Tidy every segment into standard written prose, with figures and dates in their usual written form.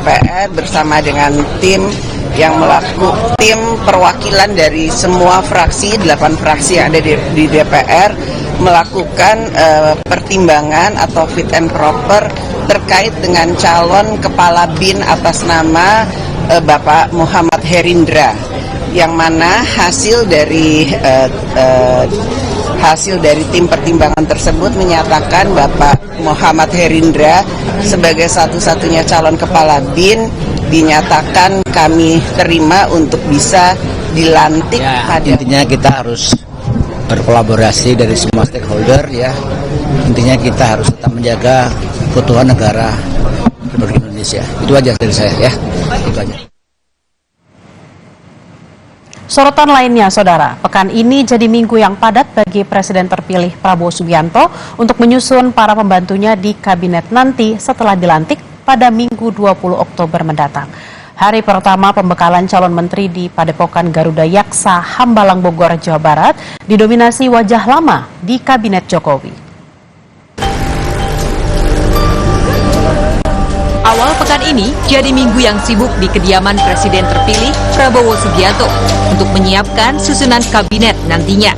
DPR bersama dengan tim perwakilan dari semua fraksi, 8 fraksi yang ada di DPR melakukan pertimbangan atau fit and proper terkait dengan calon kepala BIN atas nama Bapak Muhammad Herindra, yang mana hasil dari tim pertimbangan tersebut menyatakan Bapak Muhammad Herindra sebagai satu-satunya calon kepala BIN dinyatakan kami terima untuk bisa dilantik. Intinya kita harus berkolaborasi dari semua stakeholder ya. Intinya kita harus tetap menjaga keutuhan negara Republik Indonesia. Itu aja dari saya ya. Itu aja. Sorotan lainnya, Saudara, pekan ini jadi minggu yang padat bagi Presiden terpilih Prabowo Subianto untuk menyusun para pembantunya di kabinet nanti setelah dilantik pada Minggu 20 Oktober mendatang. Hari pertama pembekalan calon menteri di Padepokan Garuda Yaksa, Hambalang, Bogor, Jawa Barat didominasi wajah lama di kabinet Jokowi. Awal pekan ini jadi minggu yang sibuk di kediaman Presiden terpilih Prabowo Subianto untuk menyiapkan susunan kabinet nantinya.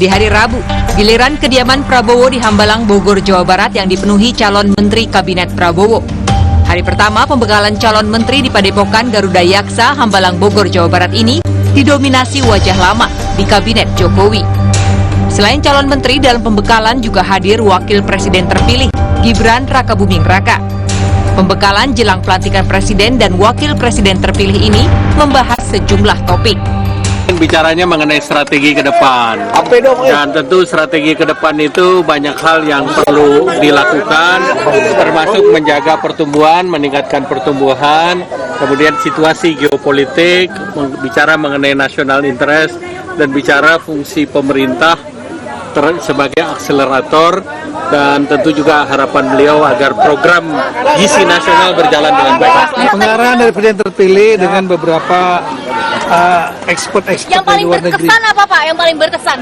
Di hari Rabu, giliran kediaman Prabowo di Hambalang, Bogor, Jawa Barat yang dipenuhi calon menteri kabinet Prabowo. Hari pertama pembekalan calon menteri di Padepokan Garuda Yaksa, Hambalang, Bogor, Jawa Barat ini didominasi wajah lama di kabinet Jokowi. Selain calon menteri, dalam pembekalan juga hadir Wakil Presiden terpilih Gibran Rakabuming Raka. Pembekalan jelang pelantikan Presiden dan Wakil Presiden terpilih ini membahas sejumlah topik. Bicaranya mengenai strategi ke depan, dan tentu strategi ke depan itu banyak hal yang perlu dilakukan, termasuk menjaga pertumbuhan, meningkatkan pertumbuhan, kemudian situasi geopolitik, bicara mengenai national interest, dan bicara fungsi pemerintah sebagai akselerator, dan tentu juga harapan beliau agar program gizi nasional berjalan dengan baik. Pengarahan dari Presiden terpilih dengan beberapa ekspor yang paling luar negeri. Berkesan apa Pak? Yang paling berkesan?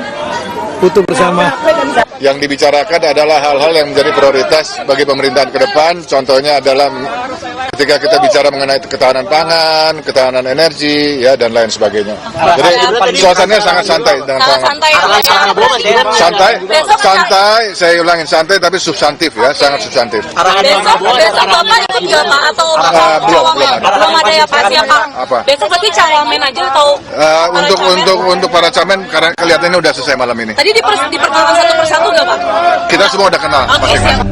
Foto bersama. Yang dibicarakan adalah hal-hal yang menjadi prioritas bagi pemerintahan ke depan. Contohnya adalah ketika kita bicara mengenai ketahanan pangan, ketahanan energi, ya, dan lain sebagainya. Jadi suasananya sangat santai dengan santai. Saya ulangin santai tapi substantif ya, sangat substantif. Besok Bapak ikut juga Pak atau belum ada ya Pak? Siapa? Besok berarti cawamen aja atau untuk para camen karena kelihatannya udah selesai malam ini. Tadi diperkenalkan satu persatu nggak Pak? Kita semua udah kenal masing-masing.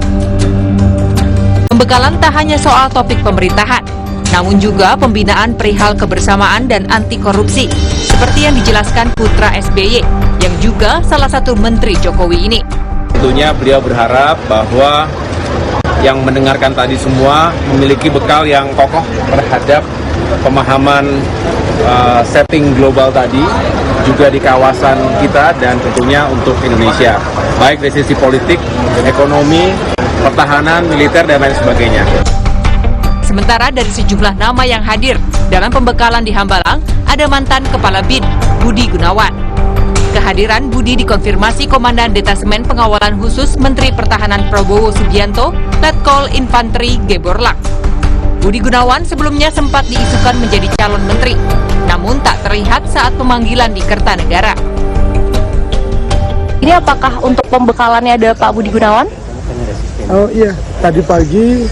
Pembekalan tak hanya soal topik pemerintahan, namun juga pembinaan perihal kebersamaan dan anti korupsi, seperti yang dijelaskan putra SBY, yang juga salah satu menteri Jokowi ini. Tentunya beliau berharap bahwa yang mendengarkan tadi semua memiliki bekal yang kokoh terhadap pemahaman setting global tadi, juga di kawasan kita dan tentunya untuk Indonesia, baik dari sisi politik, ekonomi, pertahanan, militer, dan lain sebagainya. Sementara dari sejumlah nama yang hadir dalam pembekalan di Hambalang, ada mantan Kepala BIN, Budi Gunawan. Kehadiran Budi dikonfirmasi Komandan Detasemen Pengawalan Khusus Menteri Pertahanan Prabowo Subianto, Letkol Infanteri Geborlak. Budi Gunawan sebelumnya sempat diisukan menjadi calon menteri, namun tak terlihat saat pemanggilan di Kertanegara. Ini apakah untuk pembekalannya ada Pak Budi Gunawan? Oh iya, tadi pagi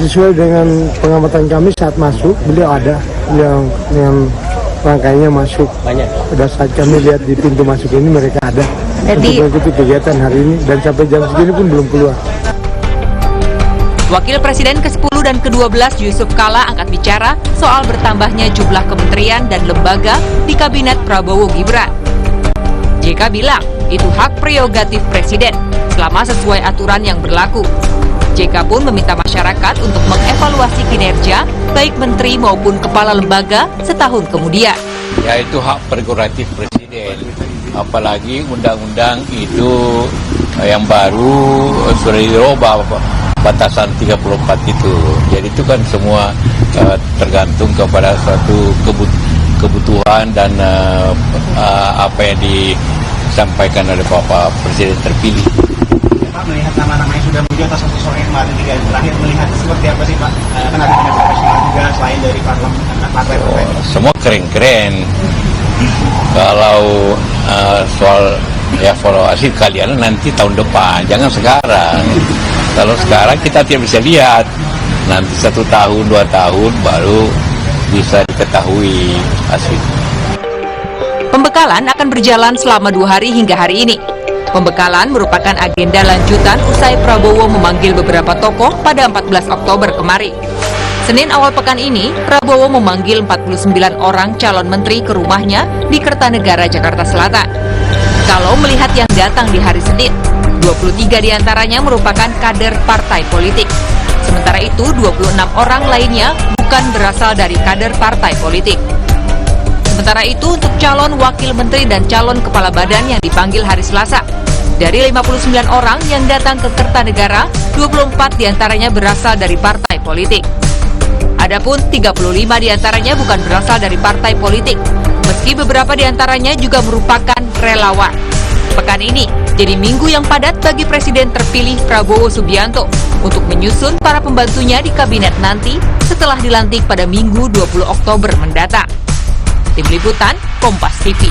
sesuai dengan pengamatan kami saat masuk, beliau ada yang rangkaiannya masuk. Banyak. Pada saat kami lihat di pintu masuk ini mereka ada. Untuk mengikuti kegiatan hari ini dan sampai jam segini pun belum keluar. Wakil Presiden ke-10 dan ke-12 Yusuf Kala angkat bicara soal bertambahnya jumlah kementerian dan lembaga di Kabinet Prabowo Gibran. JK bilang itu hak prerogatif Presiden selama sesuai aturan yang berlaku. JK pun meminta masyarakat untuk mengevaluasi kinerja baik menteri maupun kepala lembaga setahun kemudian. Ya, itu hak prerogatif Presiden. Apalagi undang-undang itu yang baru sudah dirubah batasan 34 itu. Jadi itu kan semua tergantung kepada suatu kebutuhan dan apa yang disampaikan oleh Bapak Presiden terpilih. Pak, melihat nama-nama yang sudah muncul atas sosok yang kemarin 3 hari terakhir, melihat seperti apa sih Pak Semua keren-keren. Kalau soal evaluasi kalian nanti tahun depan, jangan sekarang. Kalau sekarang kita tidak bisa lihat. Nanti 1 tahun, 2 tahun baru bisa diketahui hasil. Pembekalan akan berjalan selama 2 hari hingga hari ini. Pembekalan merupakan agenda lanjutan usai Prabowo memanggil beberapa tokoh pada 14 Oktober kemarin. Senin awal pekan ini, Prabowo memanggil 49 orang calon menteri ke rumahnya di Kertanegara, Jakarta Selatan. Kalau melihat yang datang di hari Senin, 23 diantaranya merupakan kader partai politik. Sementara itu, 26 orang lainnya bukan berasal dari kader partai politik. Sementara itu, untuk calon wakil menteri dan calon kepala badan yang dipanggil hari Selasa, dari 59 orang yang datang ke Kertanegara, 24 diantaranya berasal dari partai politik. Adapun 35 diantaranya bukan berasal dari partai politik, meski beberapa diantaranya juga merupakan relawan. Pekan ini jadi minggu yang padat bagi Presiden terpilih Prabowo Subianto untuk menyusun para pembantunya di kabinet nanti setelah dilantik pada Minggu 20 Oktober mendatang. Tim Liputan, Kompas TV.